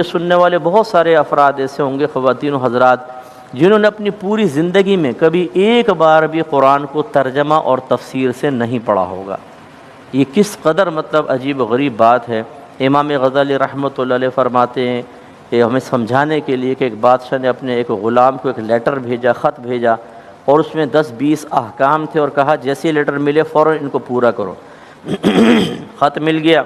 سننے والے بہت سارے افراد ایسے ہوں گے، خواتین و حضرات، جنہوں نے اپنی پوری زندگی میں کبھی ایک بار بھی قرآن کو ترجمہ اور تفسیر سے نہیں پڑھا ہوگا۔ یہ کس قدر عجیب و غریب بات ہے۔ امام غزالی رحمۃ اللہ علیہ فرماتے ہیں کہ ہمیں سمجھانے کے لیے کہ ایک بادشاہ نے اپنے ایک غلام کو ایک لیٹر بھیجا، خط بھیجا، اور اس میں 10-20 احکام تھے، اور کہا جیسے لیٹر ملے فوراً ان کو پورا کرو۔ خط مل گیا،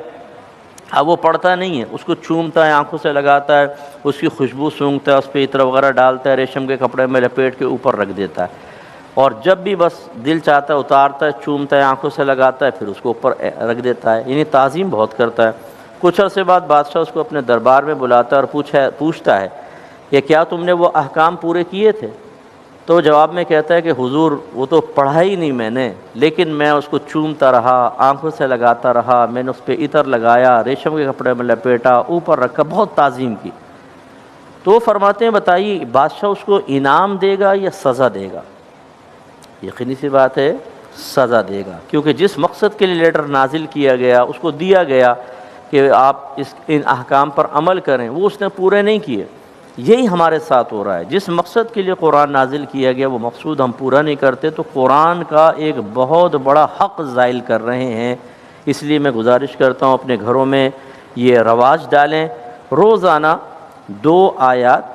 اب وہ پڑھتا نہیں ہے، اس کو چومتا ہے، آنکھوں سے لگاتا ہے، اس کی خوشبو سونگھتا ہے، اس پہ عطر وغیرہ ڈالتا ہے، ریشم کے کپڑے میں لپیٹ کے اوپر رکھ دیتا ہے، اور جب بھی بس دل چاہتا ہے اتارتا ہے، چومتا ہے، آنکھوں سے لگاتا ہے، پھر اس کو اوپر رکھ دیتا ہے، یعنی تعظیم بہت کرتا ہے۔ کچھ عرصے بعد بادشاہ اس کو اپنے دربار میں بلاتا ہے اور پوچھتا ہے کہ کیا تم نے وہ احکام پورے کیے تھے؟ تو جواب میں کہتا ہے کہ حضور وہ تو پڑھا ہی نہیں میں نے، لیکن میں اس کو چومتا رہا، آنکھوں سے لگاتا رہا، میں نے اس پہ عطر لگایا، ریشم کے کپڑے میں لپیٹا، اوپر رکھا، بہت تعظیم کی۔ تو فرماتے ہیں بتائیے بادشاہ اس کو انعام دے گا یا سزا دے گا؟ یقینی سی بات ہے سزا دے گا، کیونکہ جس مقصد کے لیے لیٹر نازل کیا گیا، اس کو دیا گیا کہ آپ ان احکام پر عمل کریں، وہ اس نے پورے نہیں کیے۔ یہی ہمارے ساتھ ہو رہا ہے، جس مقصد کے لیے قرآن نازل کیا گیا وہ مقصود ہم پورا نہیں کرتے تو قرآن کا ایک بہت بڑا حق زائل کر رہے ہیں۔ اس لیے میں گزارش کرتا ہوں اپنے گھروں میں یہ رواج ڈالیں، روزانہ 2 آیات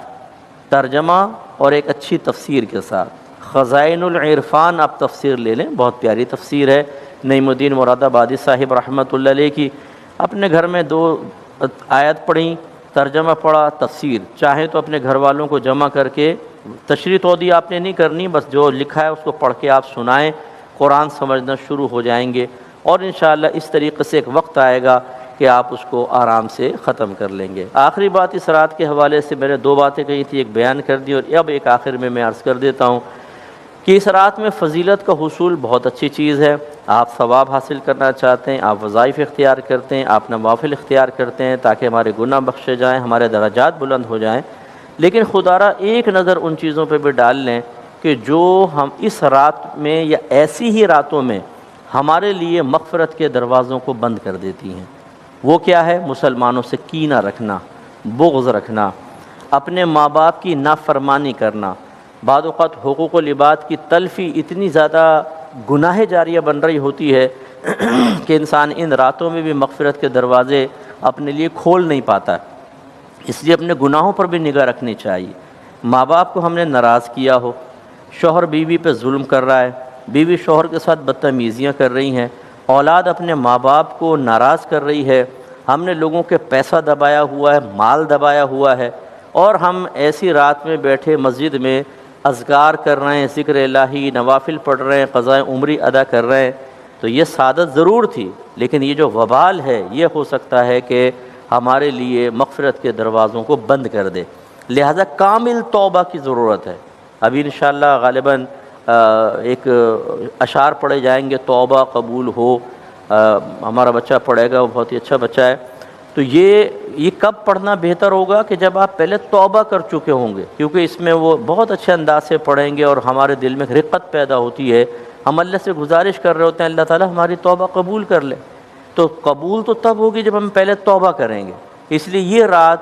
ترجمہ اور ایک اچھی تفسیر کے ساتھ۔ خزائن العرفان آپ تفسیر لے لیں، بہت پیاری تفسیر ہے، نعیم الدین مراد آبادی صاحب رحمۃ اللہ علیہ کی۔ اپنے گھر میں 2 آیت پڑھیں، ترجمہ پڑھا، تفسیر، چاہے تو اپنے گھر والوں کو جمع کر کے تشریح تودی آپ نے نہیں کرنی، بس جو لکھا ہے اس کو پڑھ کے آپ سنائیں، قرآن سمجھنا شروع ہو جائیں گے، اور انشاءاللہ اس طریقے سے ایک وقت آئے گا کہ آپ اس کو آرام سے ختم کر لیں گے۔ آخری بات اس رات کے حوالے سے میں نے 2 باتیں کہی تھی، ایک بیان کر دی اور اب ایک آخر میں عرض کر دیتا ہوں کہ اس رات میں فضیلت کا حصول بہت اچھی چیز ہے۔ آپ ثواب حاصل کرنا چاہتے ہیں، آپ وظائف اختیار کرتے ہیں، آپ نوافل اختیار کرتے ہیں تاکہ ہمارے گناہ بخشے جائیں، ہمارے درجات بلند ہو جائیں، لیکن خدا را ایک نظر ان چیزوں پہ بھی ڈال لیں کہ جو ہم اس رات میں یا ایسی ہی راتوں میں ہمارے لیے مغفرت کے دروازوں کو بند کر دیتی ہیں۔ وہ کیا ہے؟ مسلمانوں سے کینہ رکھنا، بغض رکھنا، اپنے ماں باپ کی نافرمانی کرنا، بعض اوقات حقوق العباد کی تلفی اتنی زیادہ گناہ جاریہ بن رہی ہوتی ہے کہ انسان ان راتوں میں بھی مغفرت کے دروازے اپنے لیے کھول نہیں پاتا۔ اس لیے اپنے گناہوں پر بھی نگاہ رکھنی چاہیے۔ ماں باپ کو ہم نے ناراض کیا ہو، شوہر بیوی پہ ظلم کر رہا ہے، بیوی شوہر کے ساتھ بدتمیزیاں کر رہی ہیں، اولاد اپنے ماں باپ کو ناراض کر رہی ہے، ہم نے لوگوں کے پیسہ دبایا ہوا ہے، مال دبایا ہوا ہے، اور ہم ایسی رات میں بیٹھے مسجد میں اذکار کر رہے ہیں، ذکر الہی، نوافل پڑھ رہے ہیں، قضاء عمری ادا کر رہے ہیں، تو یہ سعادت ضرور تھی، لیکن یہ جو وبال ہے یہ ہو سکتا ہے کہ ہمارے لیے مغفرت کے دروازوں کو بند کر دے۔ لہذا کامل توبہ کی ضرورت ہے۔ ابھی انشاءاللہ غالباً ایک اشعار پڑھے جائیں گے، توبہ قبول ہو، ہمارا بچہ پڑھے گا، وہ بہت ہی اچھا بچہ ہے۔ تو یہ کب پڑھنا بہتر ہوگا کہ جب آپ پہلے توبہ کر چکے ہوں گے، کیونکہ اس میں وہ بہت اچھے انداز سے پڑھیں گے اور ہمارے دل میں رقت پیدا ہوتی ہے، ہم اللہ سے گزارش کر رہے ہوتے ہیں اللہ تعالیٰ ہماری توبہ قبول کر لے۔ تو قبول تو تب ہوگی جب ہم پہلے توبہ کریں گے۔ اس لیے یہ رات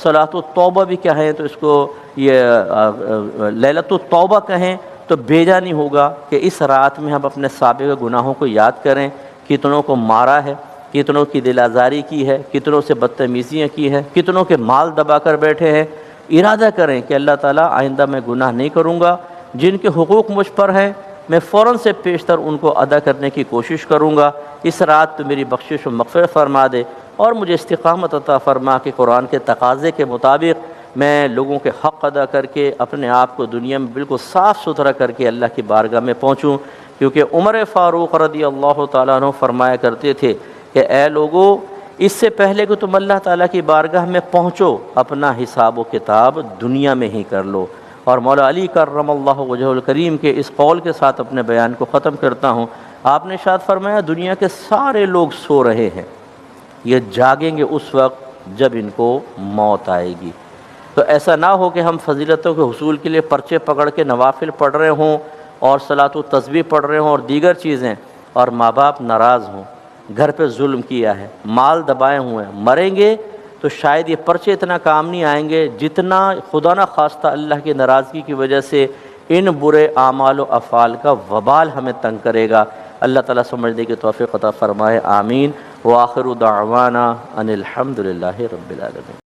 صلاۃ التوبہ بھی کہیں تو اس کو یہ لیلۃ التوبہ کہیں تو بھیجا نہیں ہوگا کہ اس رات میں ہم اپنے سابقہ گناہوں کو یاد کریں، کتنوں کو مارا ہے، کتنوں کی دل آزاری کی ہے، کتنوں سے بدتمیزیاں کی ہے، کتنوں کے مال دبا کر بیٹھے ہیں۔ ارادہ کریں کہ اللہ تعالیٰ آئندہ میں گناہ نہیں کروں گا، جن کے حقوق مجھ پر ہیں میں فوراً سے پیشتر ان کو ادا کرنے کی کوشش کروں گا۔ اس رات تو میری بخشش و مغفرت فرما دے اور مجھے استقامت عطا فرما کہ قرآن کے تقاضے کے مطابق میں لوگوں کے حق ادا کر کے اپنے آپ کو دنیا میں بالکل صاف ستھرا کر کے اللہ کی بارگاہ میں پہنچوں، کیونکہ عمر فاروق رضی اللہ تعالیٰ عنہ فرمایا کرتے تھے کہ اے لوگو، اس سے پہلے کہ تم اللہ تعالیٰ کی بارگاہ میں پہنچو اپنا حساب و کتاب دنیا میں ہی کر لو۔ اور مولا علی کرم اللہ وجہ الکریم کے اس قول کے ساتھ اپنے بیان کو ختم کرتا ہوں۔ آپ نے ارشاد فرمایا دنیا کے سارے لوگ سو رہے ہیں، یہ جاگیں گے اس وقت جب ان کو موت آئے گی۔ تو ایسا نہ ہو کہ ہم فضیلتوں کے حصول کے لیے پرچے پکڑ کے نوافل پڑھ رہے ہوں اور صلاۃ و تسبیح پڑھ رہے ہوں اور دیگر چیزیں، اور ماں باپ ناراض ہوں، گھر پہ ظلم کیا ہے، مال دبائے ہوئے ہیں، مریں گے تو شاید یہ پرچے اتنا کام نہیں آئیں گے جتنا خدا نہ خواستہ اللہ کی ناراضگی کی وجہ سے ان برے اعمال و افعال کا وبال ہمیں تنگ کرے گا۔ اللہ تعالیٰ سمجھنے کی توفیق عطا فرمائے، آمین۔ وآخر دعوانا ان الحمد للہ رب العالمین۔